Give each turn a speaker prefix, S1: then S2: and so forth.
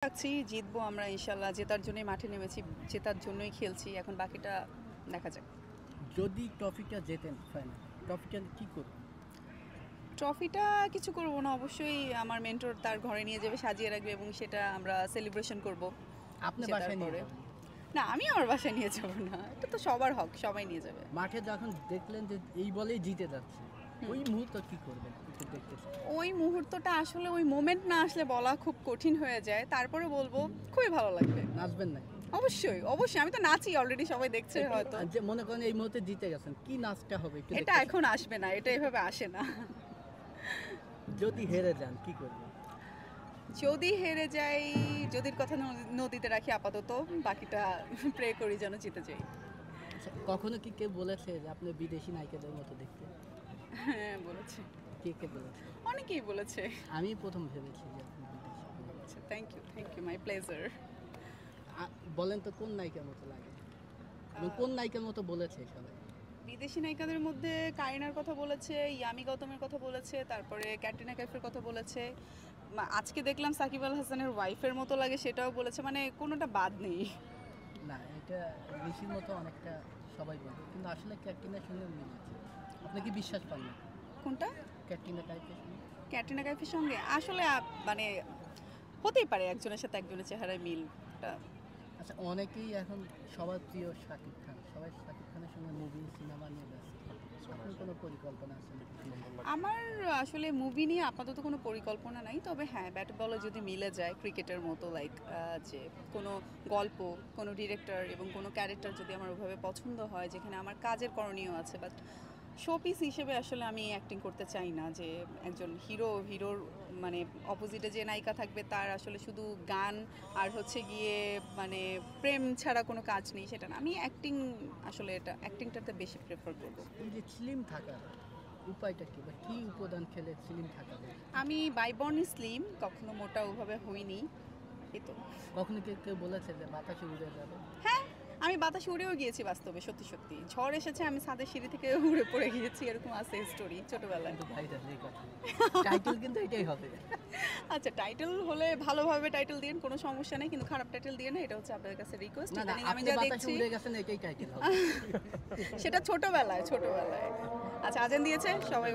S1: রাখছি জিতবো আমরা ইনশাল্লাহ। জেতার জন্যই মাঠে নেমেছি, জেতার জন্যই খেলছি। এখন বাকিটা দেখা যাক।
S2: যদি ট্রফিটা জেতেন ফাইনাল, ট্রফিটা কি করবেন?
S1: ট্রফিটা কিছু করব না, অবশ্যই আমার মেন্টর তার ঘরে নিয়ে যাবে, সাজিয়ে রাখবে এবং সেটা আমরা সেলিব্রেশন করব।
S2: আপনি
S1: জেতার
S2: বাসায় নিয়ে
S1: পরে
S2: যাবেন?
S1: না, আমি আমার বাসায় নিয়ে যাব না, এটা তো সবার হক, সবাই নিয়ে যাবে।
S2: মাঠে যখন দেখলেন যে এই বলেই জিতে যাচ্ছে, ওই মুহূর্ত কি করবেন একটু দেখতে চাই।
S1: ওই মুহূর্তটা আসলে ওই মোমেন্ট না আসলে বলা খুব কঠিন হয়ে যায়। তারপরে বলবো খুবই ভালো লাগবে।
S2: নাচবেন নাকি?
S1: অবশ্যই অবশ্যই, আমি তো নাচি, অলরেডি সবাই দেখছে হয়তো।
S2: আর যে মনে করেন এই মুহূর্তে জিতে গেছেন, কি নাচটা হবে একটু
S1: এটা
S2: দেখতে চাই।
S1: এখন আসবে না, এটা এভাবে আসে না।
S2: যদি হেরে যান কি করবেন?
S1: যদি হেরে যাই, যদির কথা নদীতে রাখি আপাতত, বাকিটা প্রে করি যেন জিতে যাই।
S2: আচ্ছা, কখনো কি কেউ বলেছে যে আপনি বিদেশি নায়িকাদের মতো দেখতে?
S1: হ্যাঁ বলেছে,
S2: কে কে বলেছে?
S1: অনেকেই বলেছে।
S2: আমি প্রথম ভেবেছি যে আপনি বিদেশি।
S1: আচ্ছা, থ্যাংক ইউ, মাই প্লেজার।
S2: বলেন তো কোন নায়িকার মতো লাগে এবং কোন নায়িকার মতো বলেছে সবাই?
S1: বিদেশি নায়িকাদের মধ্যে কারিনার কথা বলেছে, ইয়ামি গৌতমের কথা বলেছে, তারপরে ক্যাটরিনা কাইফের কথা বলেছে। আজকে দেখলাম সাকিব আল হাসানের ওয়াইফের মতো লাগে, সেটাও বলেছে। মানে কোনোটা বাদ নেই।
S2: না, এটা ঋষির মতো অনেকটা সবাই বলে, কিন্তু আসলে ক্যাটরিনার সঙ্গে মিল আছে। আপনি কি বিশ্বাস পান না
S1: কোনটা?
S2: ক্যাটরিনা কাইফের সঙ্গে?
S1: ক্যাটরিনা কাইফের সঙ্গে আসলে মানে হতেই পারে একজনের সাথে একজনের চেহারায় মিলটা।
S2: আচ্ছা, অনেকেই এখন সবার প্রিয় শাকিব খান, সবাই শাকিব খানের সঙ্গে মুভি সিনেমা নিয়ে ব্যস্ত। আপনার কোনো পরিকল্পনা আছে নাকি?
S1: আমার আসলে মুভি নিয়ে আপাতত কোনো পরিকল্পনা নাই, তবে হ্যাঁ, ব্যাট বলে যদি মিলে যায় ক্রিকেটের মতো, লাইক যে কোনো গল্প, কোনো ডিরেক্টর এবং কোনো ক্যারেক্টার যদি আমার ওভাবে পছন্দ হয়, যেখানে আমার কাজের করণীয় আছে, বাট শোপিস হিসেবে আসলে আমি অ্যাক্টিং করতে চাই না যে একজন হিরোর মানে অপোজিটে যে নায়িকা থাকবে তার আসলে শুধু গান আর হচ্ছে গিয়ে মানে প্রেম ছাড়া কোনো কাজ নেই, সেটা না। আমি অ্যাক্টিং, আসলে এটা অ্যাক্টিংটাতে বেশি প্রেফার করবো।
S2: এই যে স্লিম থাকার উপায়টা কি, বা কী উপাদান খেলে স্লিম থাকা যায়?
S1: আমি বাই বর্ন স্লিম, কখনো মোটা ওভাবে হইনি, এই তো।
S2: কখনো কেউ কেউ বলেছে যে বাতাসে উড়ে যাবে?
S1: হ্যাঁ, আমি বাতাসে উড়েও গিয়েছি বাস্তবে, সত্যি সত্যি। ঝড় এসেছে, আমি ছাদের সিঁড়ি থেকে উড়ে পড়ে গিয়েছি, এরকম আছে স্টোরি ছোটবেলায়।
S2: কিন্তু ভাইরাল এই কথা, টাইটেল কিন্তু এটাই হবে।
S1: আচ্ছা, টাইটেল হলে ভালোভাবে টাইটেল দিন, কোনো সমস্যা নেই, কিন্তু খারাপ টাইটেল দিয়ে না, এটা হচ্ছে আপনার কাছে রিকোয়েস্ট।
S2: না না,
S1: আমি
S2: আপনি
S1: যা
S2: বাতাসে
S1: দেখছি
S2: উড়ে গেছেন এটাই টাইটেল হবে।
S1: সেটা ছোটবেলায়। আচ্ছা, আজান দিয়েছে, সবাই